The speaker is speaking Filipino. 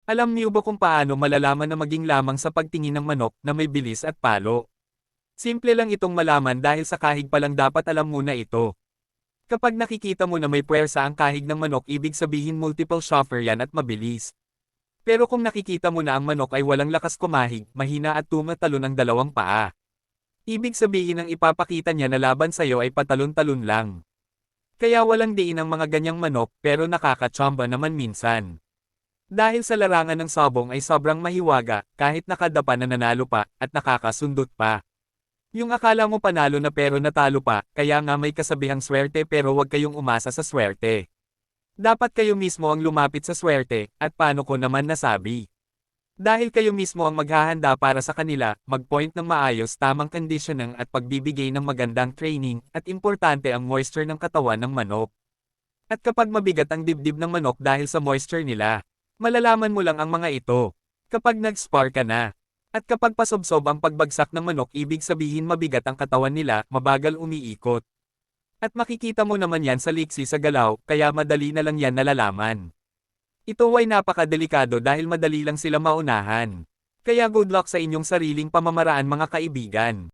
Alam niyo ba kung paano malalaman na maging lamang sa pagtingin ng manok na may bilis at palo? Simple lang itong malaman dahil sa kahig pa lang dapat alam mo na ito. Kapag nakikita mo na may puwersa ang kahig ng manok ibig sabihin multiple shoffer yan at mabilis. Pero kung nakikita mo na ang manok ay walang lakas kumahig, mahina at tumatalon ang dalawang paa. Ibig sabihin ang ipapakita niya na laban sa'yo ay patalon-talon lang. Kaya walang diin ang mga ganyang manok pero nakakatsamba naman minsan. Dahil sa larangan ng sabong ay sobrang mahiwaga, kahit nakadapa na nanalo pa, at nakakasundot pa. Yung akala mo panalo na pero natalo pa, kaya nga may kasabihang swerte pero huwag kayong umasa sa swerte. Dapat kayo mismo ang lumapit sa swerte, at paano ko naman nasabi? Dahil kayo mismo ang maghahanda para sa kanila, mag-point ng maayos tamang conditioning at pagbibigay ng magandang training, at importante ang moisture ng katawan ng manok. At kapag mabigat ang dibdib ng manok dahil sa moisture nila, malalaman mo lang ang mga ito. Kapag nag-spar ka na. At kapag pasobsob ang pagbagsak ng manok ibig sabihin mabigat ang katawan nila, mabagal umiikot. At makikita mo naman yan sa liksi sa galaw, kaya madali na lang yan nalalaman. Ito ay napakadelikado dahil madali lang sila maunahan. Kaya good luck sa inyong sariling pamamaraan mga kaibigan.